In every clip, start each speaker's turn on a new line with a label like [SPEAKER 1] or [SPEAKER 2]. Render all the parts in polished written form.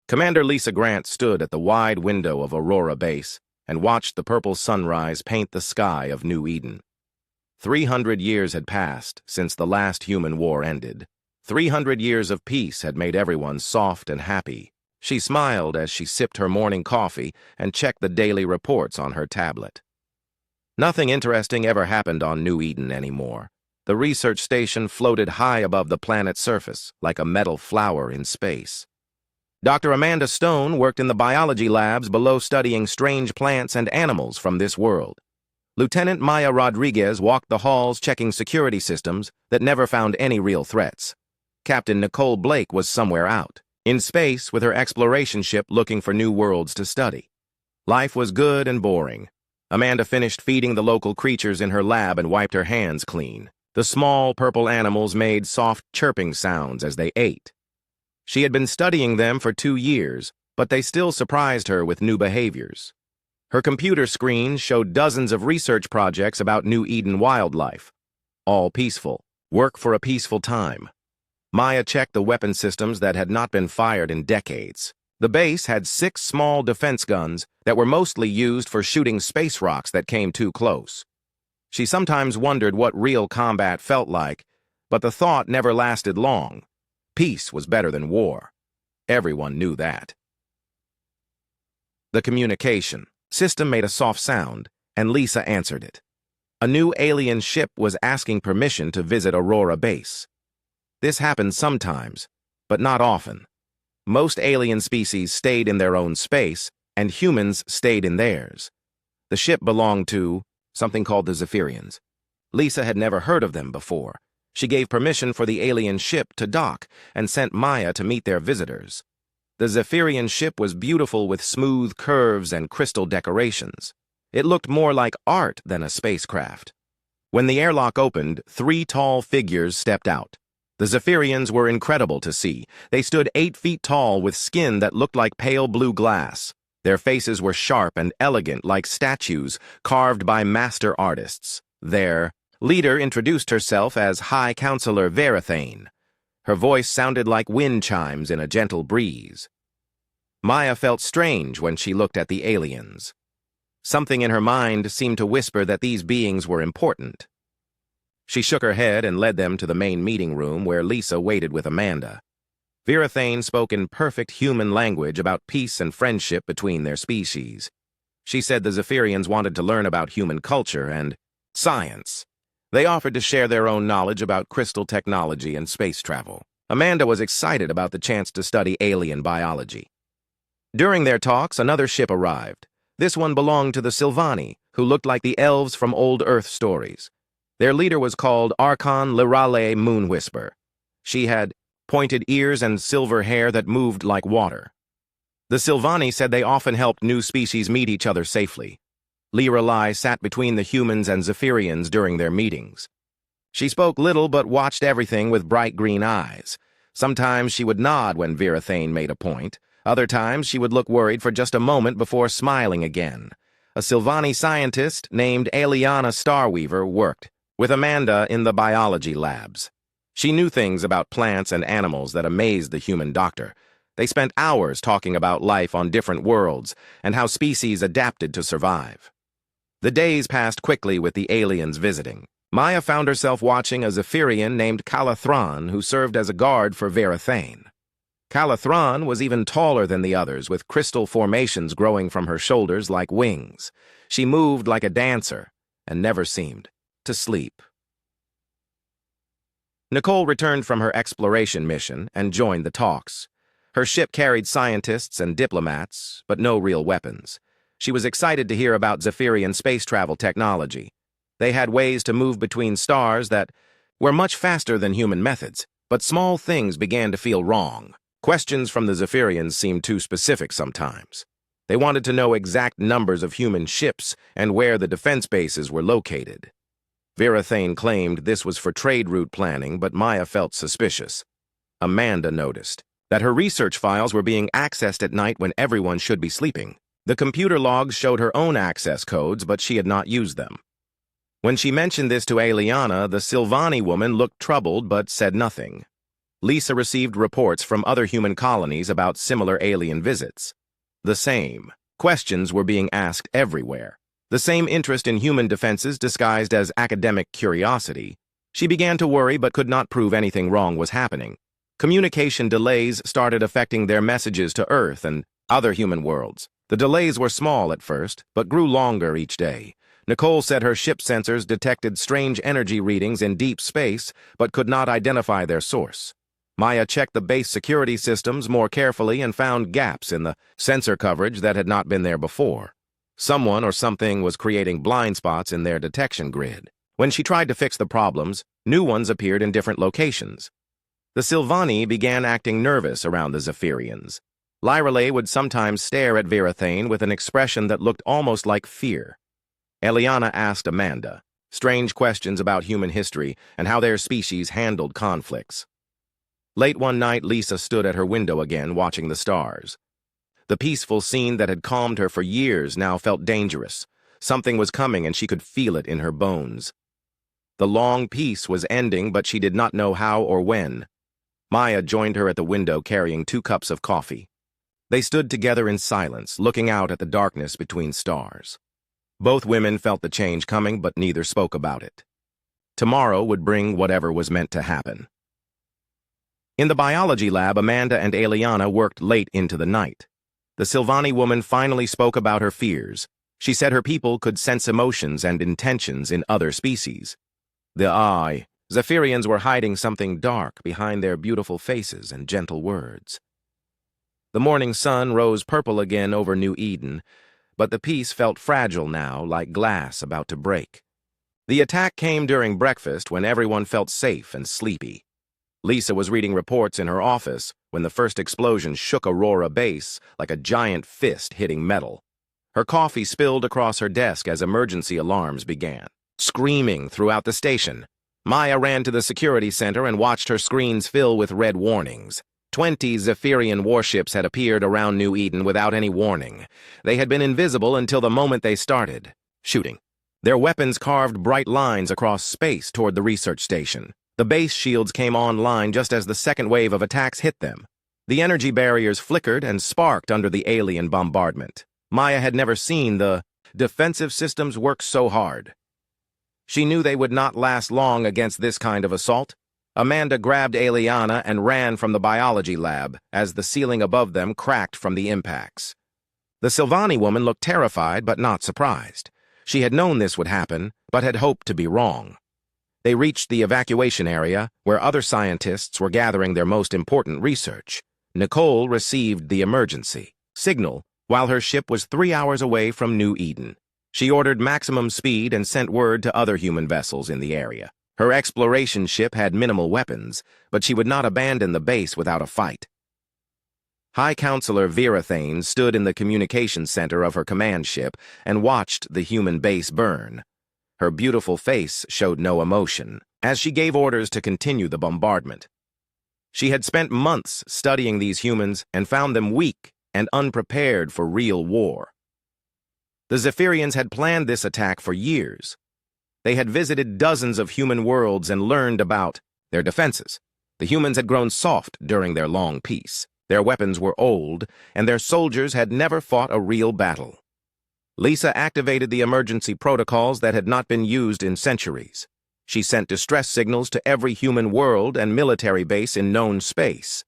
[SPEAKER 1] Commander Lisa Grant stood at the wide window of Aurora Base and watched the purple sunrise paint the sky of New Eden. 300 years had passed since the last human war ended. 300 years of peace had made everyone soft and happy. She smiled as she sipped her morning coffee and checked the daily reports on her tablet. Nothing interesting ever happened on New Eden anymore. The research station floated high above the planet's surface, like a metal flower in space. Dr. Amanda Stone worked in the biology labs below studying strange plants and animals from this world. Lieutenant Maya Rodriguez walked the halls checking security systems that never found any real threats. Captain Nicole Blake was somewhere out, in space with her exploration ship looking for new worlds to study. Life was good and boring. Amanda finished feeding the local creatures in her lab and wiped her hands clean. The small purple animals made soft chirping sounds as they ate. She had been studying them for 2 years, but they still surprised her with new behaviors. Her computer screen showed dozens of research projects about New Eden wildlife. All peaceful. Work for a peaceful time. Maya checked the weapon systems that had not been fired in decades. The base had 6 small defense guns that were mostly used for shooting space rocks that came too close. She sometimes wondered what real combat felt like, but the thought never lasted long. Peace was better than war. Everyone knew that. The communication system made a soft sound, and Lisa answered it. A new alien ship was asking permission to visit Aurora Base. This happened sometimes, but not often. Most alien species stayed in their own space, and humans stayed in theirs. The ship belonged to something called the Zephyrians. Lisa had never heard of them before. She gave permission for the alien ship to dock and sent Maya to meet their visitors. The Zephyrian ship was beautiful with smooth curves and crystal decorations. It looked more like art than a spacecraft. When the airlock opened, 3 tall figures stepped out. The Zephyrians were incredible to see. They stood 8 feet tall with skin that looked like pale blue glass. Their faces were sharp and elegant like statues carved by master artists. Their leader introduced herself as High Counselor Verathane. Her voice sounded like wind chimes in a gentle breeze. Maya felt strange when she looked at the aliens. Something in her mind seemed to whisper that these beings were important. She shook her head and led them to the main meeting room where Lisa waited with Amanda. Verathane spoke in perfect human language about peace and friendship between their species. She said the Zephyrians wanted to learn about human culture and science. They offered to share their own knowledge about crystal technology and space travel. Amanda was excited about the chance to study alien biology. During their talks, another ship arrived. This one belonged to the Silvani, who looked like the elves from old Earth stories. Their leader was called Archon Lirale Moonwhisper. She had pointed ears and silver hair that moved like water. The Silvani said they often helped new species meet each other safely. Lirale sat between the humans and Zephyrians during their meetings. She spoke little but watched everything with bright green eyes. Sometimes she would nod when Verathane made a point. Other times she would look worried for just a moment before smiling again. A Silvani scientist named Aliana Starweaver worked with Amanda in the biology labs. She knew things about plants and animals that amazed the human doctor. They spent hours talking about life on different worlds and how species adapted to survive. The days passed quickly with the aliens visiting. Maya found herself watching a Zephyrian named Calathron who served as a guard for Verathane. Calathron was even taller than the others, with crystal formations growing from her shoulders like wings. She moved like a dancer and never seemed to sleep. Nicole returned from her exploration mission and joined the talks. Her ship carried scientists and diplomats, but no real weapons. She was excited to hear about Zephyrian space travel technology. They had ways to move between stars that were much faster than human methods, but small things began to feel wrong. Questions from the Zephyrians seemed too specific sometimes. They wanted to know exact numbers of human ships and where the defense bases were located. Verathane claimed this was for trade route planning, but Maya felt suspicious. Amanda noticed that her research files were being accessed at night when everyone should be sleeping. The computer logs showed her own access codes, but she had not used them. When she mentioned this to Aliana, the Silvani woman looked troubled but said nothing. Lisa received reports from other human colonies about similar alien visits. The same questions were being asked everywhere. The same interest in human defenses disguised as academic curiosity. She began to worry but could not prove anything wrong was happening. Communication delays started affecting their messages to Earth and other human worlds. The delays were small at first, but grew longer each day. Nicole said her ship sensors detected strange energy readings in deep space, but could not identify their source. Maya checked the base security systems more carefully and found gaps in the sensor coverage that had not been there before. Someone or something was creating blind spots in their detection grid. When she tried to fix the problems, new ones appeared in different locations. The Sylvani began acting nervous around the Zephyrians. Lyrale would sometimes stare at Virathane with an expression that looked almost like fear. Eliana asked Amanda strange questions about human history and how their species handled conflicts. Late one night, Lisa stood at her window again, watching the stars. The peaceful scene that had calmed her for years now felt dangerous. Something was coming, and she could feel it in her bones. The long peace was ending, but she did not know how or when. Maya joined her at the window, carrying 2 cups of coffee. They stood together in silence, looking out at the darkness between stars. Both women felt the change coming, but neither spoke about it. Tomorrow would bring whatever was meant to happen. In the biology lab, Amanda and Eliana worked late into the night. The Sylvani woman finally spoke about her fears. She said her people could sense emotions and intentions in other species. The Zephyrians were hiding something dark behind their beautiful faces and gentle words. The morning sun rose purple again over New Eden, but the peace felt fragile now, like glass about to break. The attack came during breakfast when everyone felt safe and sleepy. Lisa was reading reports in her office when the first explosion shook Aurora Base like a giant fist hitting metal. Her coffee spilled across her desk as emergency alarms began. Screaming throughout the station, Maya ran to the security center and watched her screens fill with red warnings. 20 Zephyrian warships had appeared around New Eden without any warning. They had been invisible until the moment they started shooting. Their weapons carved bright lines across space toward the research station. The base shields came online just as the second wave of attacks hit them. The energy barriers flickered and sparked under the alien bombardment. Maya had never seen the defensive systems work so hard. She knew they would not last long against this kind of assault. Amanda grabbed Eliana and ran from the biology lab as the ceiling above them cracked from the impacts. The Sylvani woman looked terrified but not surprised. She had known this would happen, but had hoped to be wrong. They reached the evacuation area, where other scientists were gathering their most important research. Nicole received the emergency signal while her ship was 3 hours away from New Eden. She ordered maximum speed and sent word to other human vessels in the area. Her exploration ship had minimal weapons, but she would not abandon the base without a fight. High Counselor Virathane stood in the communications center of her command ship and watched the human base burn. Her beautiful face showed no emotion as she gave orders to continue the bombardment. She had spent months studying these humans and found them weak and unprepared for real war. The Zephyrians had planned this attack for years. They had visited dozens of human worlds and learned about their defenses. The humans had grown soft during their long peace. Their weapons were old, and their soldiers had never fought a real battle. Lisa activated the emergency protocols that had not been used in centuries. She sent distress signals to every human world and military base in known space.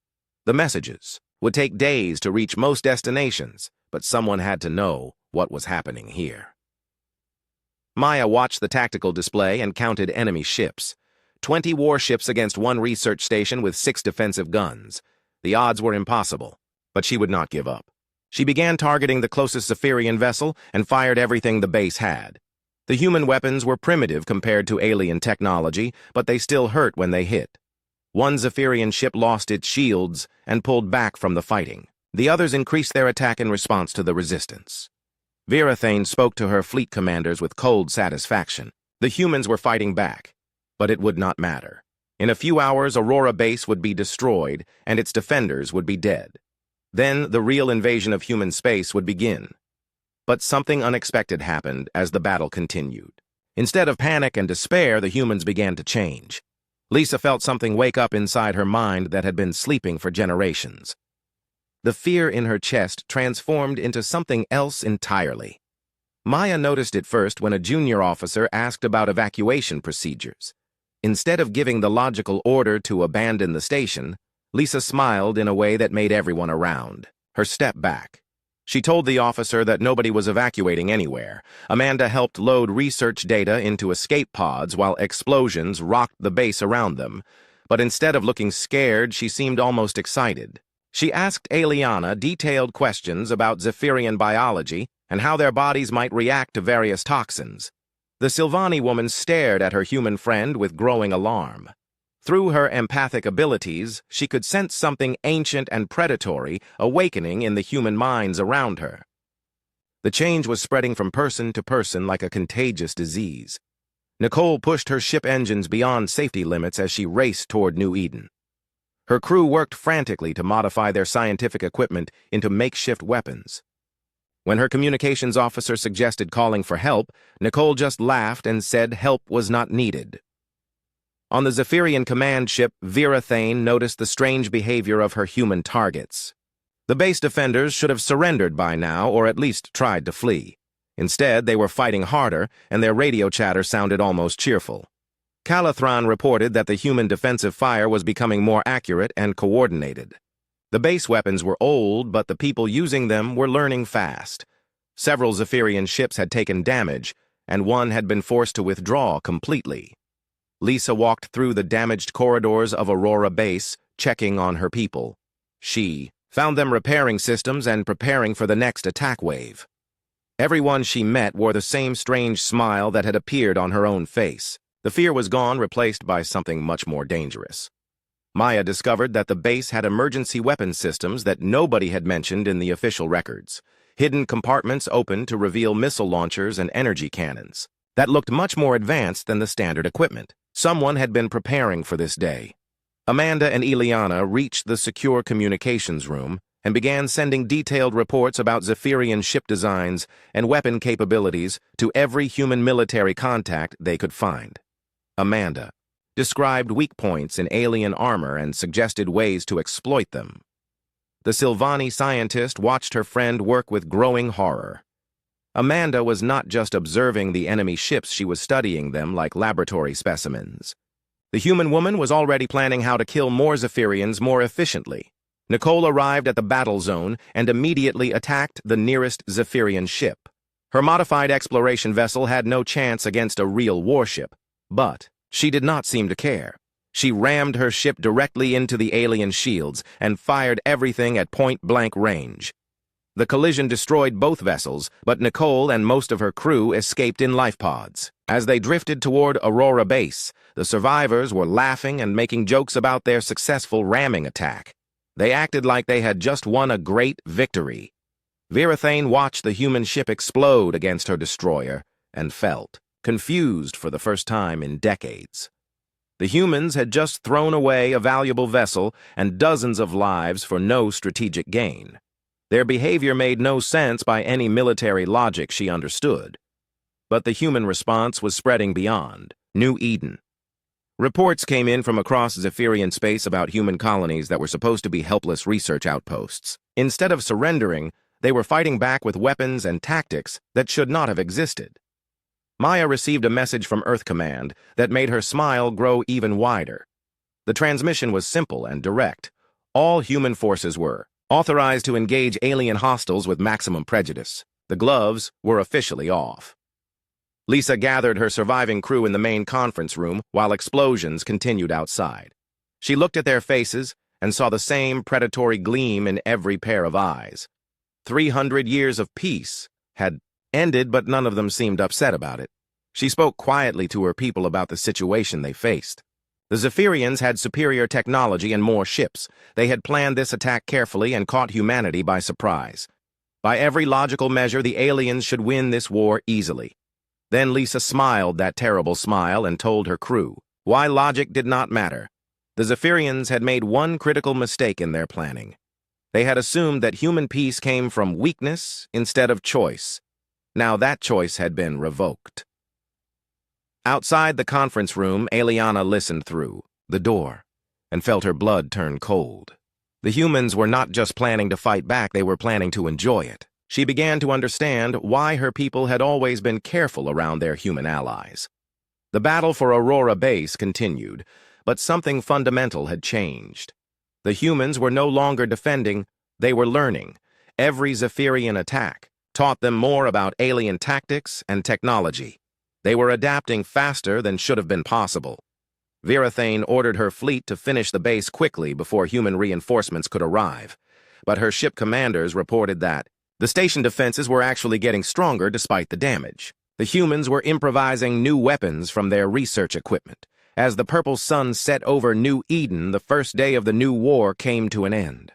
[SPEAKER 1] The messages would take days to reach most destinations, but someone had to know what was happening here. Maya watched the tactical display and counted enemy ships. 20 warships against 1 research station with 6 defensive guns. The odds were impossible, but she would not give up. She began targeting the closest Zephyrian vessel and fired everything the base had. The human weapons were primitive compared to alien technology, but they still hurt when they hit. 1 Zephyrian ship lost its shields and pulled back from the fighting. The others increased their attack in response to the resistance. Virathane spoke to her fleet commanders with cold satisfaction. The humans were fighting back, but it would not matter. In a few hours, Aurora Base would be destroyed, and its defenders would be dead. Then the real invasion of human space would begin. But something unexpected happened as the battle continued. Instead of panic and despair, the humans began to change. Lisa felt something wake up inside her mind that had been sleeping for generations. The fear in her chest transformed into something else entirely. Maya noticed it first when a junior officer asked about evacuation procedures. Instead of giving the logical order to abandon the station, Lisa smiled in a way that made everyone around her step back. She told the officer that nobody was evacuating anywhere. Amanda helped load research data into escape pods while explosions rocked the base around them. But instead of looking scared, she seemed almost excited. She asked Aliana detailed questions about Zephyrian biology and how their bodies might react to various toxins. The Silvani woman stared at her human friend with growing alarm. Through her empathic abilities, she could sense something ancient and predatory awakening in the human minds around her. The change was spreading from person to person like a contagious disease. Nicole pushed her ship engines beyond safety limits as she raced toward New Eden. Her crew worked frantically to modify their scientific equipment into makeshift weapons. When her communications officer suggested calling for help, Nicole just laughed and said help was not needed. On the Zephyrian command ship, Vera Thane noticed the strange behavior of her human targets. The base defenders should have surrendered by now, or at least tried to flee. Instead, they were fighting harder, and their radio chatter sounded almost cheerful. Calathron reported that the human defensive fire was becoming more accurate and coordinated. The base weapons were old, but the people using them were learning fast. Several Zephyrian ships had taken damage, and one had been forced to withdraw completely. Lisa walked through the damaged corridors of Aurora Base, checking on her people. She found them repairing systems and preparing for the next attack wave. Everyone she met wore the same strange smile that had appeared on her own face. The fear was gone, replaced by something much more dangerous. Maya discovered that the base had emergency weapon systems that nobody had mentioned in the official records. Hidden compartments opened to reveal missile launchers and energy cannons that looked much more advanced than the standard equipment. Someone had been preparing for this day. Amanda and Ileana reached the secure communications room and began sending detailed reports about Zephyrian ship designs and weapon capabilities to every human military contact they could find. Amanda described weak points in alien armor and suggested ways to exploit them. The Silvani scientist watched her friend work with growing horror. Amanda was not just observing the enemy ships, she was studying them like laboratory specimens. The human woman was already planning how to kill more Zephyrians more efficiently. Nicole arrived at the battle zone and immediately attacked the nearest Zephyrian ship. Her modified exploration vessel had no chance against a real warship, but she did not seem to care. She rammed her ship directly into the alien shields and fired everything at point-blank range. The collision destroyed both vessels, but Nicole and most of her crew escaped in life pods. As they drifted toward Aurora Base, the survivors were laughing and making jokes about their successful ramming attack. They acted like they had just won a great victory. Vera Thane watched the human ship explode against her destroyer and felt confused for the first time in decades. The humans had just thrown away a valuable vessel and dozens of lives for no strategic gain. Their behavior made no sense by any military logic she understood. But the human response was spreading beyond New Eden. Reports came in from across Zephyrian space about human colonies that were supposed to be helpless research outposts. Instead of surrendering, they were fighting back with weapons and tactics that should not have existed. Maya received a message from Earth Command that made her smile grow even wider. The transmission was simple and direct. All human forces were authorized to engage alien hostiles with maximum prejudice. The gloves were officially off. Lisa gathered her surviving crew in the main conference room while explosions continued outside. She looked at their faces and saw the same predatory gleam in every pair of eyes. 300 years of peace had ended, but none of them seemed upset about it. She spoke quietly to her people about the situation they faced. The Zephyrians had superior technology and more ships. They had planned this attack carefully and caught humanity by surprise. By every logical measure, the aliens should win this war easily. Then Lisa smiled that terrible smile and told her crew why logic did not matter. The Zephyrians had made one critical mistake in their planning. They had assumed that human peace came from weakness instead of choice. Now that choice had been revoked. Outside the conference room, Aliana listened through the door, and felt her blood turn cold. The humans were not just planning to fight back, they were planning to enjoy it. She began to understand why her people had always been careful around their human allies. The battle for Aurora Base continued, but something fundamental had changed. The humans were no longer defending, they were learning. Every Zephyrian attack taught them more about alien tactics and technology. They were adapting faster than should have been possible. Virathane ordered her fleet to finish the base quickly before human reinforcements could arrive, but her ship commanders reported that the station defenses were actually getting stronger despite the damage. The humans were improvising new weapons from their research equipment. As the purple sun set over New Eden, the first day of the new war came to an end.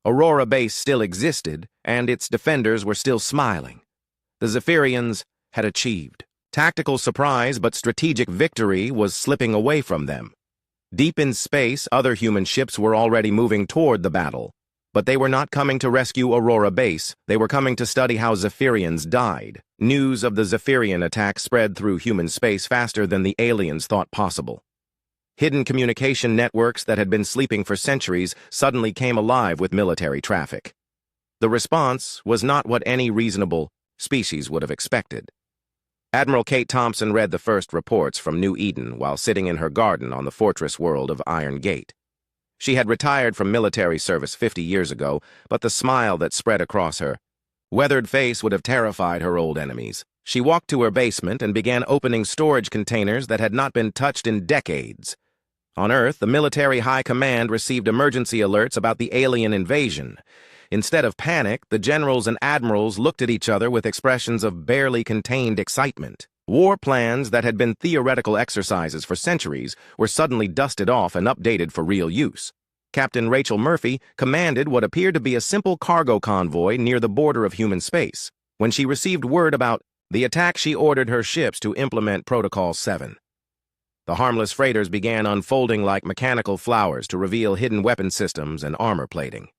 [SPEAKER 1] Aurora Base still existed, and its defenders were still smiling. The Zephyrians had achieved. Tactical surprise but strategic victory was slipping away from them. Deep in space, other human ships were already moving toward the battle. But they were not coming to rescue Aurora Base, they were coming to study how Zephyrians died. News of the Zephyrian attack spread through human space faster than the aliens thought possible. Hidden communication networks that had been sleeping for centuries suddenly came alive with military traffic. The response was not what any reasonable species would have expected. Admiral Kate Thompson read the first reports from New Eden while sitting in her garden on the fortress world of Iron Gate. She had retired from military service 50 years ago, but the smile that spread across her weathered face would have terrified her old enemies. She walked to her basement and began opening storage containers that had not been touched in decades. On Earth, the military high command received emergency alerts about the alien invasion. Instead of panic, the generals and admirals looked at each other with expressions of barely contained excitement. War plans that had been theoretical exercises for centuries were suddenly dusted off and updated for real use. Captain Rachel Murphy commanded what appeared to be a simple cargo convoy near the border of human space. When she received word about the attack, she ordered her ships to implement Protocol 7. The harmless freighters began unfolding like mechanical flowers to reveal hidden weapon systems and armor plating.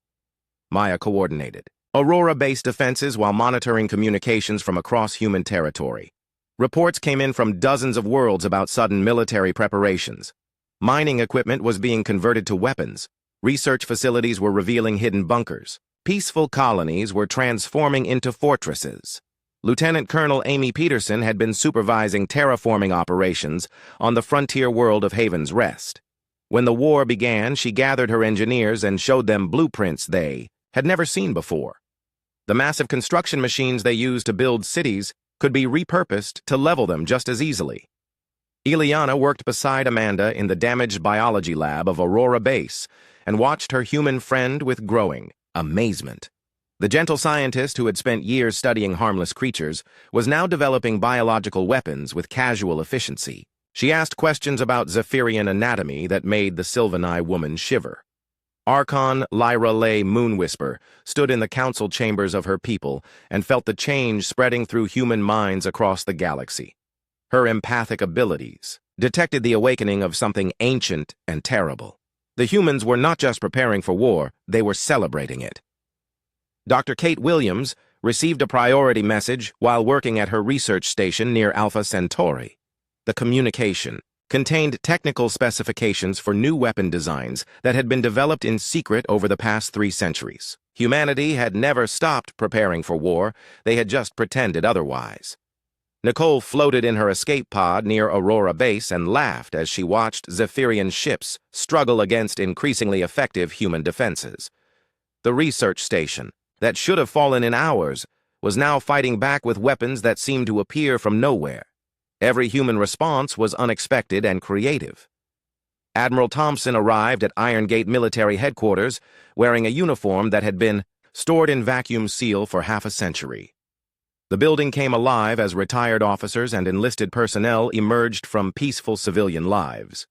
[SPEAKER 1] Maya coordinated Aurora-based defenses while monitoring communications from across human territory. Reports came in from dozens of worlds about sudden military preparations. Mining equipment was being converted to weapons. Research facilities were revealing hidden bunkers. Peaceful colonies were transforming into fortresses. Lieutenant Colonel Amy Peterson had been supervising terraforming operations on the frontier world of Haven's Rest. When the war began, she gathered her engineers and showed them blueprints they had never seen before. The massive construction machines they used to build cities could be repurposed to level them just as easily. Ileana worked beside Amanda in the damaged biology lab of Aurora Base and watched her human friend with growing amazement. The gentle scientist who had spent years studying harmless creatures was now developing biological weapons with casual efficiency. She asked questions about Zephyrian anatomy that made the Sylvanai woman shiver. Archon Lyra Lay Moonwhisper stood in the council chambers of her people and felt the change spreading through human minds across the galaxy. Her empathic abilities detected the awakening of something ancient and terrible. The humans were not just preparing for war, they were celebrating it. Dr. Kate Williams received a priority message while working at her research station near Alpha Centauri. The communication contained technical specifications for new weapon designs that had been developed in secret over the past 3 centuries. Humanity had never stopped preparing for war, they had just pretended otherwise. Nicole floated in her escape pod near Aurora Base and laughed as she watched Zephyrian ships struggle against increasingly effective human defenses. The research station, that should have fallen in hours, was now fighting back with weapons that seemed to appear from nowhere. Every human response was unexpected and creative. Admiral Thompson arrived at Iron Gate Military Headquarters wearing a uniform that had been stored in vacuum seal for half a century. The building came alive as retired officers and enlisted personnel emerged from peaceful civilian lives.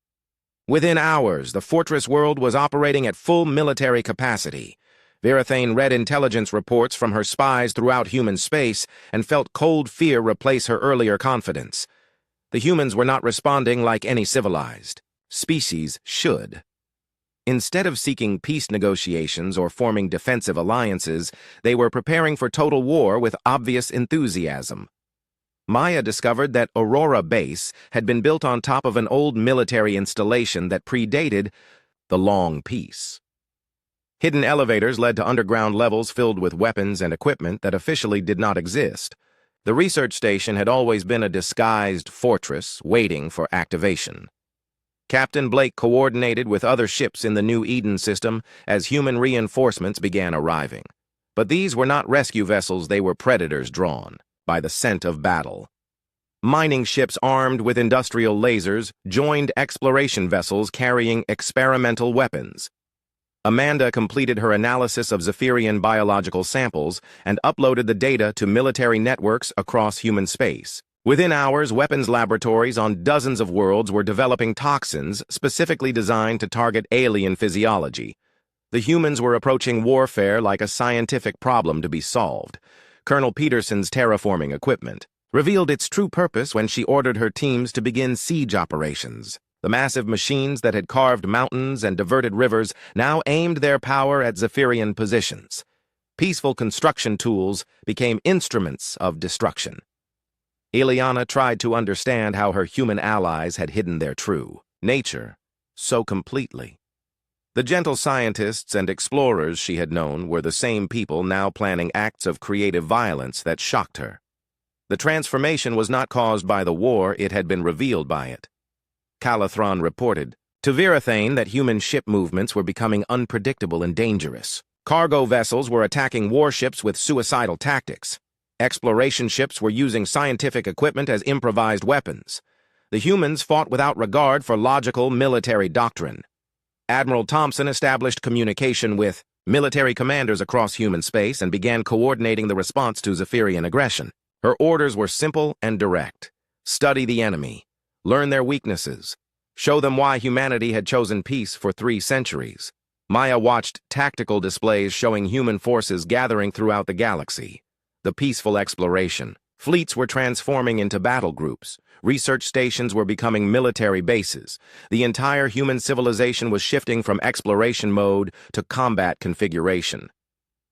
[SPEAKER 1] Within hours, the fortress world was operating at full military capacity. Virathane read intelligence reports from her spies throughout human space and felt cold fear replace her earlier confidence. The humans were not responding like any civilized species should. Instead of seeking peace negotiations or forming defensive alliances, they were preparing for total war with obvious enthusiasm. Maya discovered that Aurora Base had been built on top of an old military installation that predated the Long Peace. Hidden elevators led to underground levels filled with weapons and equipment that officially did not exist. The research station had always been a disguised fortress waiting for activation. Captain Blake coordinated with other ships in the New Eden system as human reinforcements began arriving. But these were not rescue vessels, they were predators drawn by the scent of battle. Mining ships armed with industrial lasers joined exploration vessels carrying experimental weapons. Amanda completed her analysis of Zephyrian biological samples and uploaded the data to military networks across human space. Within hours, weapons laboratories on dozens of worlds were developing toxins specifically designed to target alien physiology. The humans were approaching warfare like a scientific problem to be solved. Colonel Peterson's terraforming equipment revealed its true purpose when she ordered her teams to begin siege operations. The massive machines that had carved mountains and diverted rivers now aimed their power at Zephyrian positions. Peaceful construction tools became instruments of destruction. Ileana tried to understand how her human allies had hidden their true nature so completely. The gentle scientists and explorers she had known were the same people now planning acts of creative violence that shocked her. The transformation was not caused by the war, it had been revealed by it. Calathron reported to Virathane that human ship movements were becoming unpredictable and dangerous. Cargo vessels were attacking warships with suicidal tactics. Exploration ships were using scientific equipment as improvised weapons. The humans fought without regard for logical military doctrine. Admiral Thompson established communication with military commanders across human space and began coordinating the response to Zephyrian aggression. Her orders were simple and direct. Study the enemy. Learn their weaknesses. Show them why humanity had chosen peace for 3 centuries. Maya watched tactical displays showing human forces gathering throughout the galaxy. The peaceful exploration. Fleets were transforming into battle groups. Research stations were becoming military bases. The entire human civilization was shifting from exploration mode to combat configuration.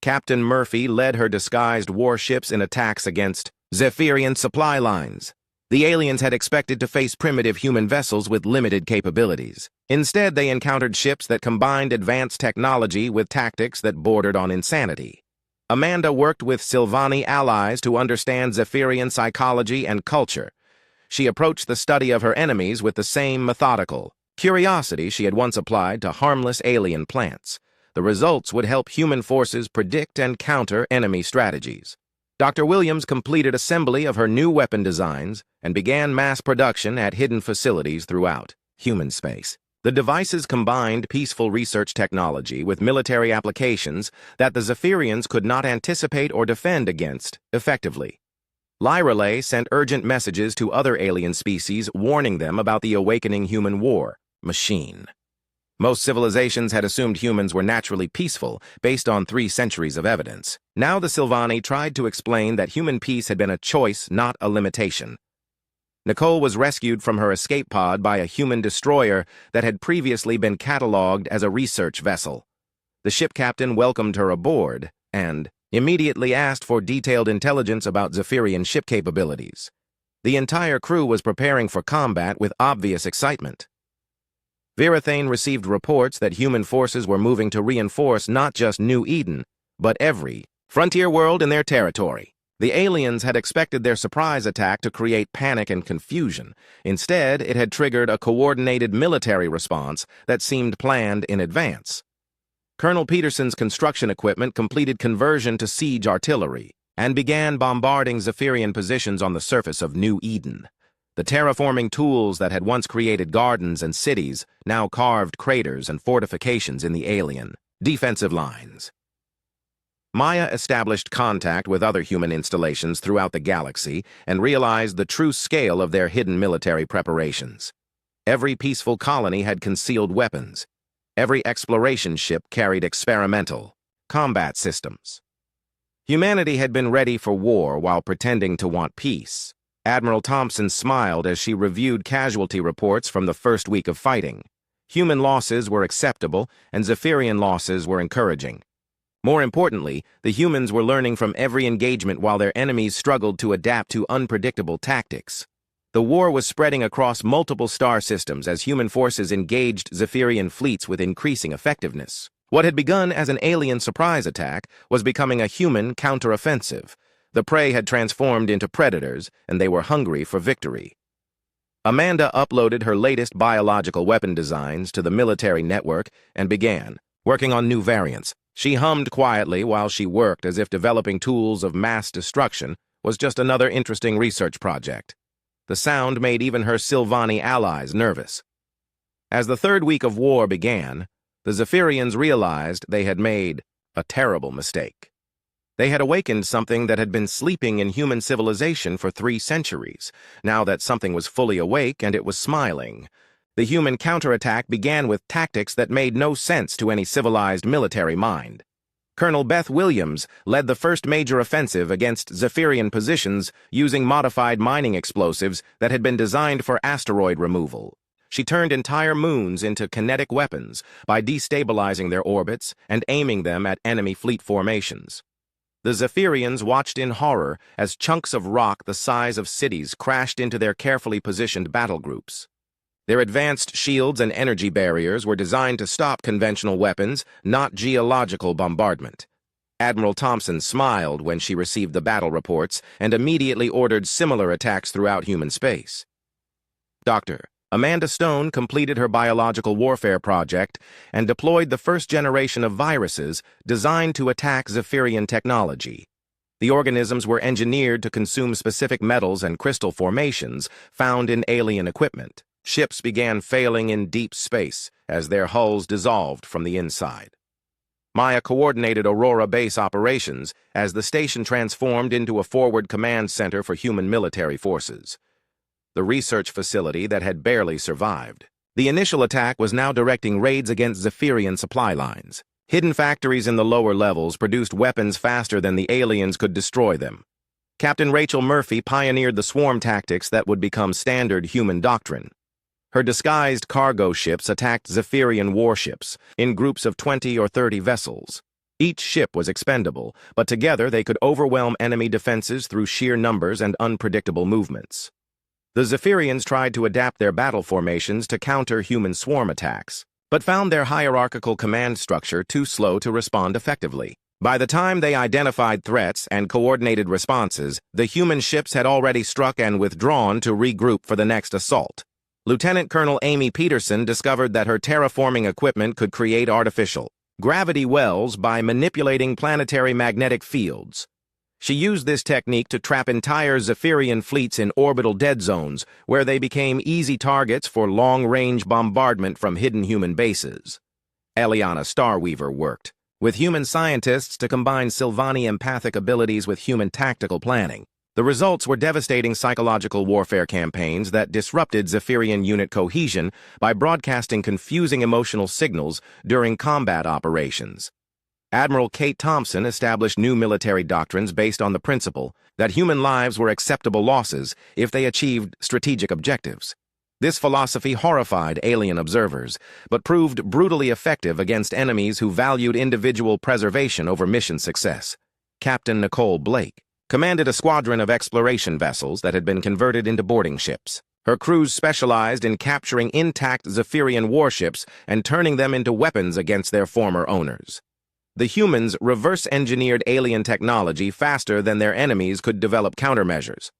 [SPEAKER 1] Captain Murphy led her disguised warships in attacks against Zephyrian supply lines. The aliens had expected to face primitive human vessels with limited capabilities. Instead, they encountered ships that combined advanced technology with tactics that bordered on insanity. Amanda worked with Sylvani allies to understand Zephyrian psychology and culture. She approached the study of her enemies with the same methodical curiosity she had once applied to harmless alien plants. The results would help human forces predict and counter enemy strategies. Dr. Williams completed assembly of her new weapon designs and began mass production at hidden facilities throughout human space. The devices combined peaceful research technology with military applications that the Zephyrians could not anticipate or defend against effectively. Lyrelay sent urgent messages to other alien species warning them about the awakening human war machine. Most civilizations had assumed humans were naturally peaceful based on 3 centuries of evidence. Now the Sylvani tried to explain that human peace had been a choice, not a limitation. Nicole was rescued from her escape pod by a human destroyer that had previously been cataloged as a research vessel. The ship captain welcomed her aboard and immediately asked for detailed intelligence about Zephyrian ship capabilities. The entire crew was preparing for combat with obvious excitement. Virathane received reports that human forces were moving to reinforce not just New Eden, but every frontier world in their territory. The aliens had expected their surprise attack to create panic and confusion. Instead, it had triggered a coordinated military response that seemed planned in advance. Colonel Peterson's construction equipment completed conversion to siege artillery and began bombarding Zephyrian positions on the surface of New Eden. The terraforming tools that had once created gardens and cities now carved craters and fortifications in the alien defensive lines. Maya established contact with other human installations throughout the galaxy and realized the true scale of their hidden military preparations. Every peaceful colony had concealed weapons. Every exploration ship carried experimental combat systems. Humanity had been ready for war while pretending to want peace. Admiral Thompson smiled as she reviewed casualty reports from the first week of fighting. Human losses were acceptable, and Zephyrian losses were encouraging. More importantly, the humans were learning from every engagement while their enemies struggled to adapt to unpredictable tactics. The war was spreading across multiple star systems as human forces engaged Zephyrian fleets with increasing effectiveness. What had begun as an alien surprise attack was becoming a human counteroffensive. The prey had transformed into predators, and they were hungry for victory. Amanda uploaded her latest biological weapon designs to the military network and began working on new variants. She hummed quietly while she worked, as if developing tools of mass destruction was just another interesting research project. The sound made even her Sylvani allies nervous. As the third week of war began, the Zephyrians realized they had made a terrible mistake. They had awakened something that had been sleeping in human civilization for 3 centuries. Now that something was fully awake and it was smiling. The human counterattack began with tactics that made no sense to any civilized military mind. Colonel Beth Williams led the first major offensive against Zephyrian positions using modified mining explosives that had been designed for asteroid removal. She turned entire moons into kinetic weapons by destabilizing their orbits and aiming them at enemy fleet formations. The Zephyrians watched in horror as chunks of rock the size of cities crashed into their carefully positioned battle groups. Their advanced shields and energy barriers were designed to stop conventional weapons, not geological bombardment. Admiral Thompson smiled when she received the battle reports and immediately ordered similar attacks throughout human space. Dr. Amanda Stone completed her biological warfare project and deployed the first generation of viruses designed to attack Zephyrian technology. The organisms were engineered to consume specific metals and crystal formations found in alien equipment. Ships began failing in deep space as their hulls dissolved from the inside. Maya coordinated Aurora base operations as the station transformed into a forward command center for human military forces. The research facility that had barely survived. The initial attack was now directing raids against Zephyrian supply lines. Hidden factories in the lower levels produced weapons faster than the aliens could destroy them. Captain Rachel Murphy pioneered the swarm tactics that would become standard human doctrine. Her disguised cargo ships attacked Zephyrian warships in groups of 20 or 30 vessels. Each ship was expendable, but together they could overwhelm enemy defenses through sheer numbers and unpredictable movements. The Zephyrians tried to adapt their battle formations to counter human swarm attacks, but found their hierarchical command structure too slow to respond effectively. By the time they identified threats and coordinated responses, the human ships had already struck and withdrawn to regroup for the next assault. Lieutenant Colonel Amy Peterson discovered that her terraforming equipment could create artificial gravity wells by manipulating planetary magnetic fields. She used this technique to trap entire Zephyrian fleets in orbital dead zones, where they became easy targets for long-range bombardment from hidden human bases. Eliana Starweaver worked with human scientists to combine Sylvani empathic abilities with human tactical planning. The results were devastating psychological warfare campaigns that disrupted Zephyrian unit cohesion by broadcasting confusing emotional signals during combat operations. Admiral Kate Thompson established new military doctrines based on the principle that human lives were acceptable losses if they achieved strategic objectives. This philosophy horrified alien observers, but proved brutally effective against enemies who valued individual preservation over mission success. Captain Nicole Blake commanded a squadron of exploration vessels that had been converted into boarding ships. Her crews specialized in capturing intact Zephyrian warships and turning them into weapons against their former owners. The humans reverse-engineered alien technology faster than their enemies could develop countermeasures.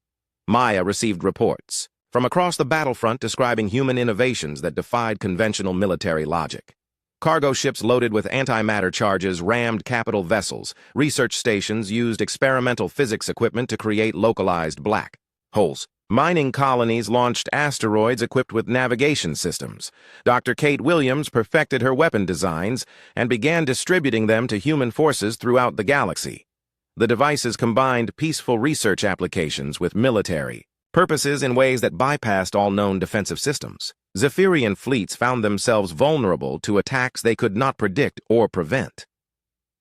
[SPEAKER 1] Maya received reports from across the battlefront describing human innovations that defied conventional military logic. Cargo ships loaded with antimatter charges rammed capital vessels. Research stations used experimental physics equipment to create localized black holes. Mining colonies launched asteroids equipped with navigation systems. Dr. Kate Williams perfected her weapon designs and began distributing them to human forces throughout the galaxy. The devices combined peaceful research applications with military purposes in ways that bypassed all known defensive systems. Zephyrian fleets found themselves vulnerable to attacks they could not predict or prevent.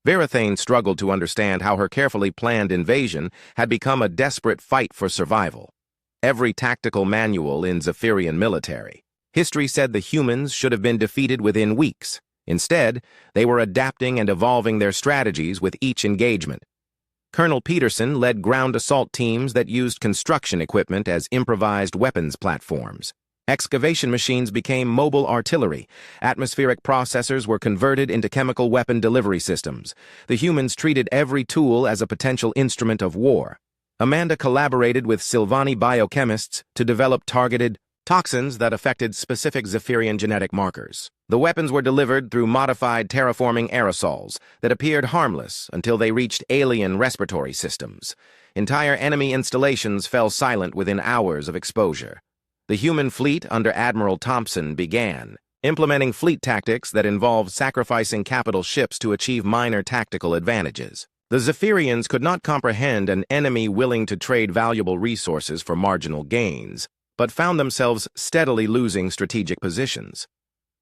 [SPEAKER 1] Verathane struggled to understand how her carefully planned invasion had become a desperate fight for survival. Every tactical manual in Zephyrian military history said the humans should have been defeated within weeks. Instead, they were adapting and evolving their strategies with each engagement. Colonel Peterson led ground assault teams that used construction equipment as improvised weapons platforms. Excavation machines became mobile artillery. Atmospheric processors were converted into chemical weapon delivery systems. The humans treated every tool as a potential instrument of war. Amanda collaborated with Silvani biochemists to develop targeted toxins that affected specific Zephyrian genetic markers. The weapons were delivered through modified terraforming aerosols that appeared harmless until they reached alien respiratory systems. Entire enemy installations fell silent within hours of exposure. The human fleet under Admiral Thompson began, implementing fleet tactics that involved sacrificing capital ships to achieve minor tactical advantages. The Zephyrians could not comprehend an enemy willing to trade valuable resources for marginal gains, but found themselves steadily losing strategic positions.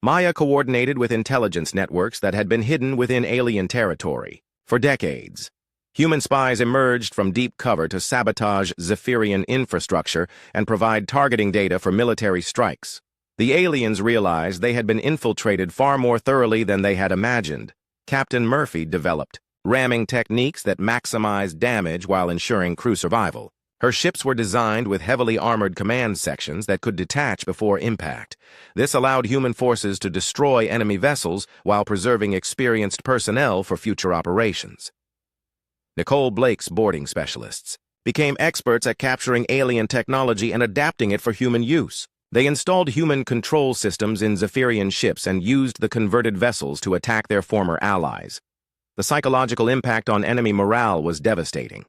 [SPEAKER 1] Maya coordinated with intelligence networks that had been hidden within alien territory. For decades, human spies emerged from deep cover to sabotage Zephyrian infrastructure and provide targeting data for military strikes. The aliens realized they had been infiltrated far more thoroughly than they had imagined. Captain Murphy developed ramming techniques that maximized damage while ensuring crew survival. Her ships were designed with heavily armored command sections that could detach before impact. This allowed human forces to destroy enemy vessels while preserving experienced personnel for future operations. Nicole Blake's boarding specialists became experts at capturing alien technology and adapting it for human use. They installed human control systems in Zephyrian ships and used the converted vessels to attack their former allies. The psychological impact on enemy morale was devastating.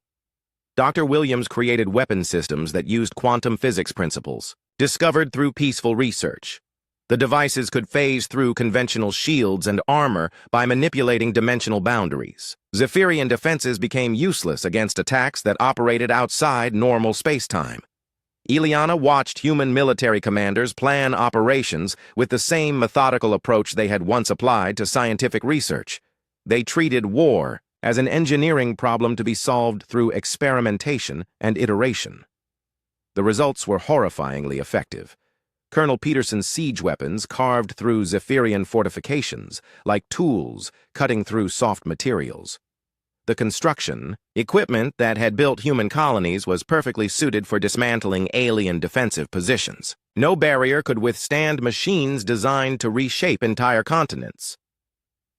[SPEAKER 1] Dr. Williams created weapon systems that used quantum physics principles, discovered through peaceful research. The devices could phase through conventional shields and armor by manipulating dimensional boundaries. Zephyrian defenses became useless against attacks that operated outside normal spacetime. Ileana watched human military commanders plan operations with the same methodical approach they had once applied to scientific research. They treated war as an engineering problem to be solved through experimentation and iteration. The results were horrifyingly effective. Colonel Peterson's siege weapons carved through Zephyrian fortifications, like tools cutting through soft materials. The construction equipment that had built human colonies was perfectly suited for dismantling alien defensive positions. No barrier could withstand machines designed to reshape entire continents.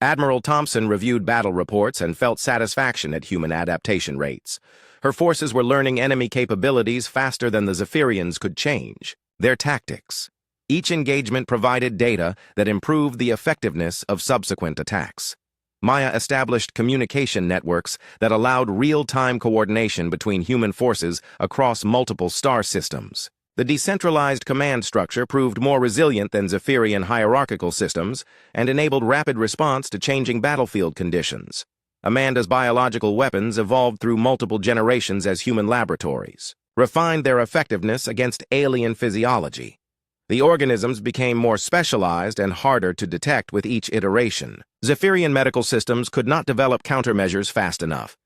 [SPEAKER 1] Admiral Thompson reviewed battle reports and felt satisfaction at human adaptation rates. Her forces were learning enemy capabilities faster than the Zephyrians could change their tactics. Each engagement provided data that improved the effectiveness of subsequent attacks. Maya established communication networks that allowed real-time coordination between human forces across multiple star systems. The decentralized command structure proved more resilient than Zephyrian hierarchical systems and enabled rapid response to changing battlefield conditions. Amanda's biological weapons evolved through multiple generations as human laboratories, refined their effectiveness against alien physiology. The organisms became more specialized and harder to detect with each iteration. Zephyrian medical systems could not develop countermeasures fast enough.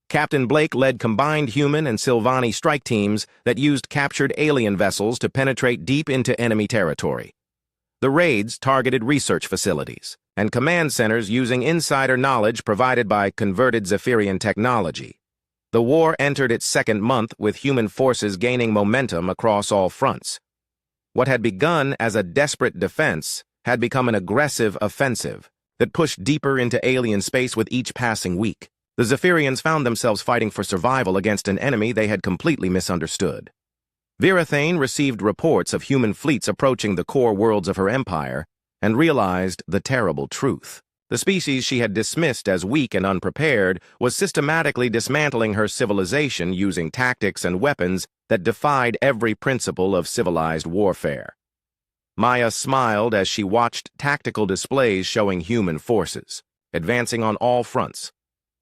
[SPEAKER 1] Captain Blake led combined human and Silvani strike teams that used captured alien vessels to penetrate deep into enemy territory. The raids targeted research facilities and command centers using insider knowledge provided by converted Zephyrian technology. The war entered its second month with human forces gaining momentum across all fronts. What had begun as a desperate defense had become an aggressive offensive that pushed deeper into alien space with each passing week. The Zephyrians found themselves fighting for survival against an enemy they had completely misunderstood. Virathane received reports of human fleets approaching the core worlds of her empire and realized the terrible truth. The species she had dismissed as weak and unprepared was systematically dismantling her civilization using tactics and weapons that defied every principle of civilized warfare. Maya smiled as she watched tactical displays showing human forces, advancing on all fronts.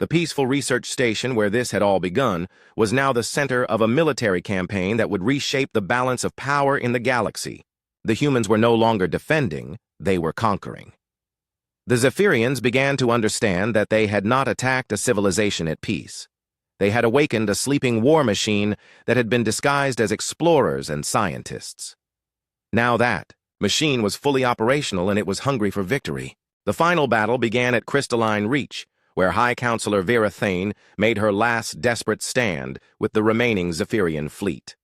[SPEAKER 1] The peaceful research station where this had all begun was now the center of a military campaign that would reshape the balance of power in the galaxy. The humans were no longer defending, they were conquering. The Zephyrians began to understand that they had not attacked a civilization at peace. They had awakened a sleeping war machine that had been disguised as explorers and scientists. Now that machine was fully operational and it was hungry for victory. The final battle began at Crystalline Reach, where High Counselor Vera Thane made her last desperate stand with the remaining Zephyrian fleet.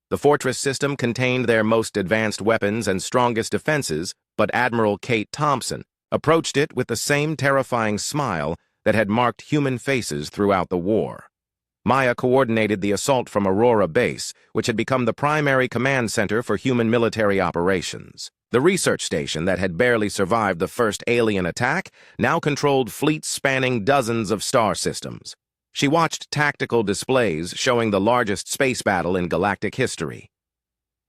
[SPEAKER 1] The fortress system contained their most advanced weapons and strongest defenses, but Admiral Kate Thompson approached it with the same terrifying smile that had marked human faces throughout the war. Maya coordinated the assault from Aurora Base, which had become the primary command center for human military operations. The research station that had barely survived the first alien attack now controlled fleets spanning dozens of star systems. She watched tactical displays showing the largest space battle in galactic history.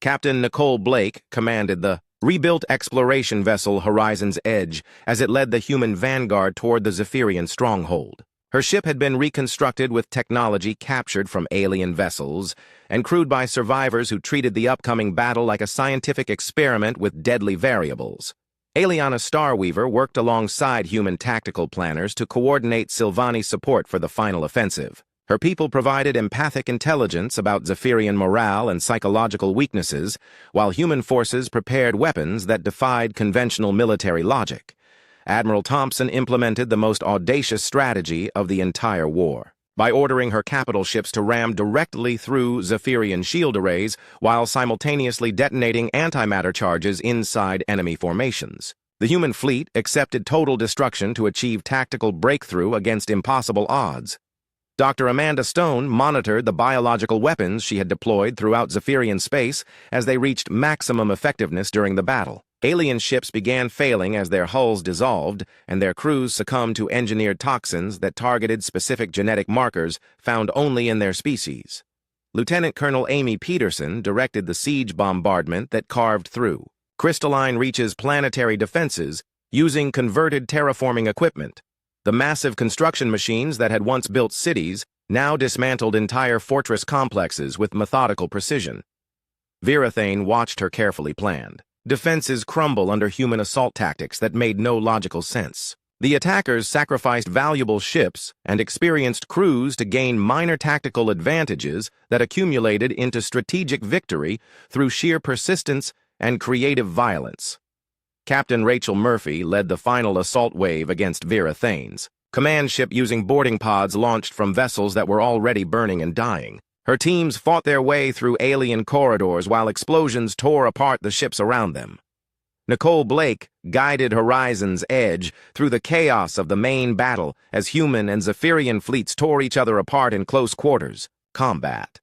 [SPEAKER 1] Captain Nicole Blake commanded the rebuilt exploration vessel Horizon's Edge as it led the human vanguard toward the Zephyrian stronghold. Her ship had been reconstructed with technology captured from alien vessels and crewed by survivors who treated the upcoming battle like a scientific experiment with deadly variables. Aliana Starweaver worked alongside human tactical planners to coordinate Silvani's support for the final offensive. Her people provided empathic intelligence about Zephyrian morale and psychological weaknesses, while human forces prepared weapons that defied conventional military logic. Admiral Thompson implemented the most audacious strategy of the entire war by ordering her capital ships to ram directly through Zephyrian shield arrays while simultaneously detonating antimatter charges inside enemy formations. The human fleet accepted total destruction to achieve tactical breakthrough against impossible odds. Dr. Amanda Stone monitored the biological weapons she had deployed throughout Zephyrian space as they reached maximum effectiveness during the battle. Alien ships began failing as their hulls dissolved and their crews succumbed to engineered toxins that targeted specific genetic markers found only in their species. Lieutenant Colonel Amy Peterson directed the siege bombardment that carved through Crystalline Reach's planetary defenses using converted terraforming equipment. The massive construction machines that had once built cities now dismantled entire fortress complexes with methodical precision. Vera Thane watched her carefully planned. Defenses crumble under human assault tactics that made no logical sense. The attackers sacrificed valuable ships and experienced crews to gain minor tactical advantages that accumulated into strategic victory through sheer persistence and creative violence. Captain Rachel Murphy led the final assault wave against Vera Thane's command ship using boarding pods launched from vessels that were already burning and dying. Her teams fought their way through alien corridors while explosions tore apart the ships around them. Nicole Blake guided Horizon's Edge through the chaos of the main battle as human and Zephyrian fleets tore each other apart in close quarters combat.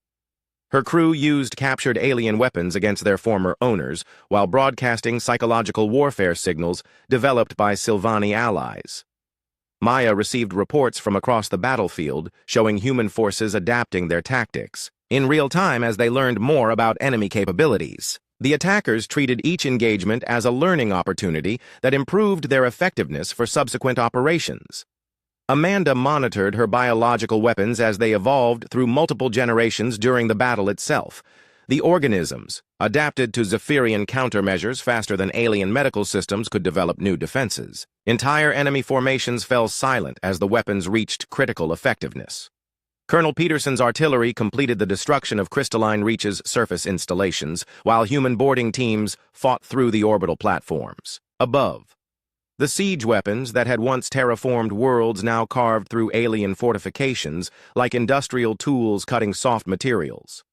[SPEAKER 1] Her crew used captured alien weapons against their former owners while broadcasting psychological warfare signals developed by Silvani allies. Maya received reports from across the battlefield showing human forces adapting their tactics in real time as they learned more about enemy capabilities. The attackers treated each engagement as a learning opportunity that improved their effectiveness for subsequent operations. Amanda monitored her biological weapons as they evolved through multiple generations during the battle itself. The organisms adapted to Zephyrian countermeasures faster than alien medical systems could develop new defenses. Entire enemy formations fell silent as the weapons reached critical effectiveness. Colonel Peterson's artillery completed the destruction of Crystalline Reach's surface installations, while human boarding teams fought through the orbital platforms. Above, the siege weapons that had once terraformed worlds now carved through alien fortifications like industrial tools cutting soft materials.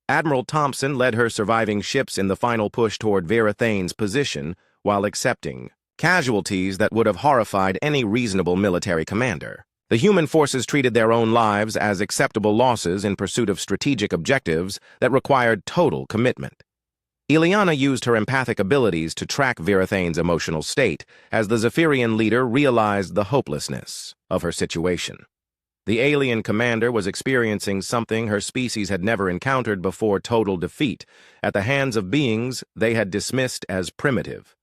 [SPEAKER 1] Admiral Thompson led her surviving ships in the final push toward Vera Thane's position while accepting casualties that would have horrified any reasonable military commander. The human forces treated their own lives as acceptable losses in pursuit of strategic objectives that required total commitment. Ileana used her empathic abilities to track Vera Thane's emotional state as the Zephyrian leader realized the hopelessness of her situation. The alien commander was experiencing something her species had never encountered before: total defeat at the hands of beings they had dismissed as primitive.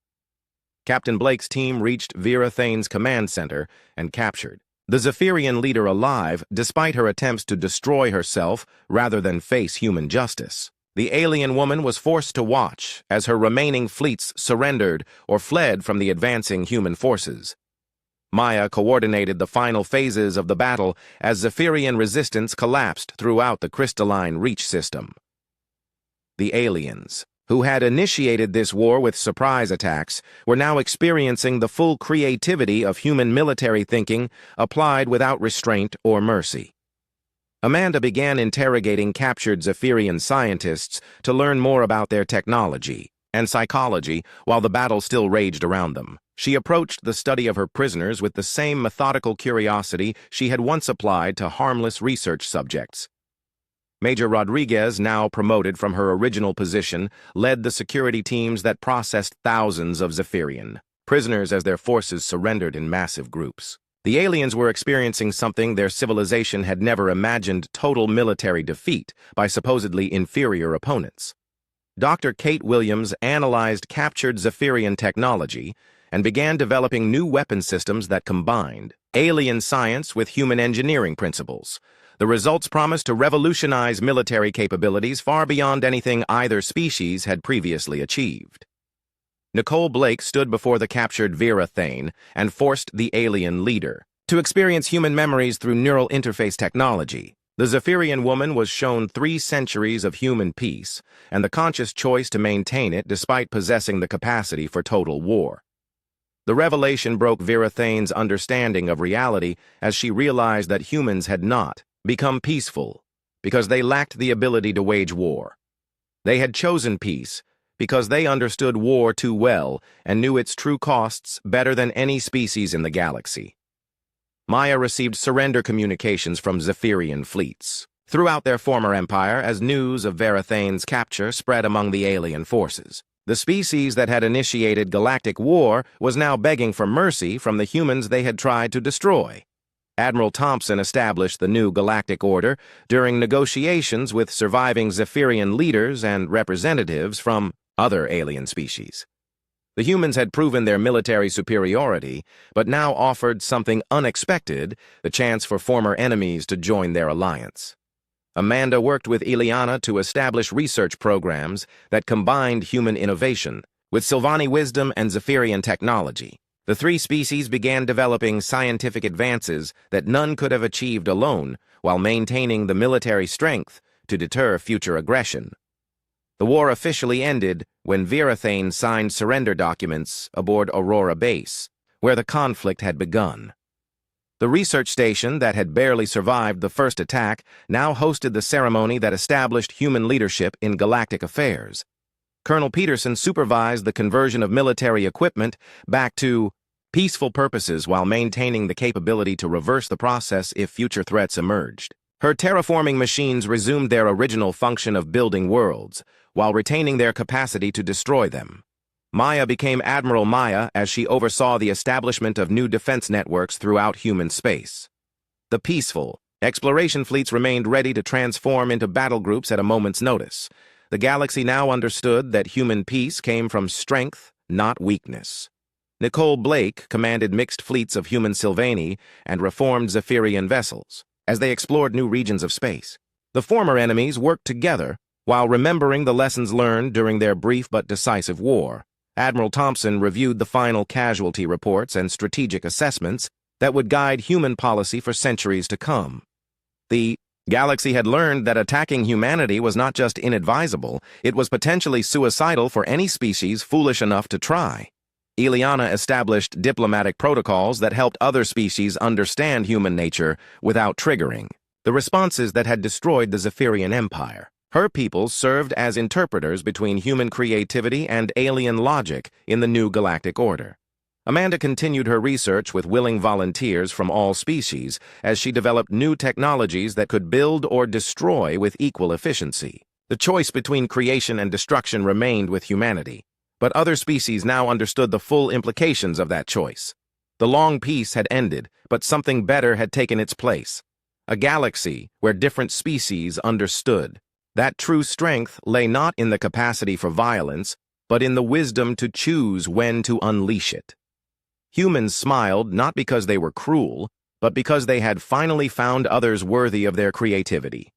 [SPEAKER 1] Captain Blake's team reached Vera Thane's command center and captured the Zephyrian leader alive despite her attempts to destroy herself rather than face human justice. The alien woman was forced to watch as her remaining fleets surrendered or fled from the advancing human forces. Maya coordinated the final phases of the battle as Zephyrian resistance collapsed throughout the Crystalline Reach system. The aliens, who had initiated this war with surprise attacks, were now experiencing the full creativity of human military thinking applied without restraint or mercy. Amanda began interrogating captured Zephyrian scientists to learn more about their technology and psychology while the battle still raged around them. She approached the study of her prisoners with the same methodical curiosity she had once applied to harmless research subjects. Major Rodriguez, now promoted from her original position, led the security teams that processed thousands of Zephyrian prisoners as their forces surrendered in massive groups. The aliens were experiencing something their civilization had never imagined: total military defeat by supposedly inferior opponents. Dr. Kate Williams analyzed captured Zephyrian technology and began developing new weapon systems that combined alien science with human engineering principles. The results promised to revolutionize military capabilities far beyond anything either species had previously achieved. Nicole Blake stood before the captured Vera Thane and forced the alien leader to experience human memories through neural interface technology. The Zephyrian woman was shown 3 centuries of human peace and the conscious choice to maintain it despite possessing the capacity for total war. The revelation broke Vera Thane's understanding of reality as she realized that humans had not become peaceful because they lacked the ability to wage war. They had chosen peace because they understood war too well and knew its true costs better than any species in the galaxy. Maya received surrender communications from Zephyrian fleets throughout their former empire as news of Vera Thane's capture spread among the alien forces. The species that had initiated Galactic War was now begging for mercy from the humans they had tried to destroy. Admiral Thompson established the new Galactic Order during negotiations with surviving Zephyrian leaders and representatives from other alien species. The humans had proven their military superiority, but now offered something unexpected: the chance for former enemies to join their alliance. Amanda worked with Ileana to establish research programs that combined human innovation with Sylvani wisdom and Zephyrian technology. The 3 species began developing scientific advances that none could have achieved alone while maintaining the military strength to deter future aggression. The war officially ended when Vera Thane signed surrender documents aboard Aurora Base, where the conflict had begun. The research station that had barely survived the first attack now hosted the ceremony that established human leadership in galactic affairs. Colonel Peterson supervised the conversion of military equipment back to peaceful purposes while maintaining the capability to reverse the process if future threats emerged. Her terraforming machines resumed their original function of building worlds, while retaining their capacity to destroy them. Maya became Admiral Maya as she oversaw the establishment of new defense networks throughout human space. The peaceful exploration fleets remained ready to transform into battle groups at a moment's notice. The galaxy now understood that human peace came from strength, not weakness. Nicole Blake commanded mixed fleets of human Sylvani and reformed Zephyrian vessels as they explored new regions of space. The former enemies worked together while remembering the lessons learned during their brief but decisive war. Admiral Thompson reviewed the final casualty reports and strategic assessments that would guide human policy for centuries to come. The galaxy had learned that attacking humanity was not just inadvisable, it was potentially suicidal for any species foolish enough to try. Ileana established diplomatic protocols that helped other species understand human nature without triggering the responses that had destroyed the Zephyrian Empire. Her people served as interpreters between human creativity and alien logic in the new galactic order. Amanda continued her research with willing volunteers from all species as she developed new technologies that could build or destroy with equal efficiency. The choice between creation and destruction remained with humanity, but other species now understood the full implications of that choice. The long peace had ended, but something better had taken its place. A galaxy where different species understood that true strength lay not in the capacity for violence, but in the wisdom to choose when to unleash it. Humans smiled not because they were cruel, but because they had finally found others worthy of their creativity.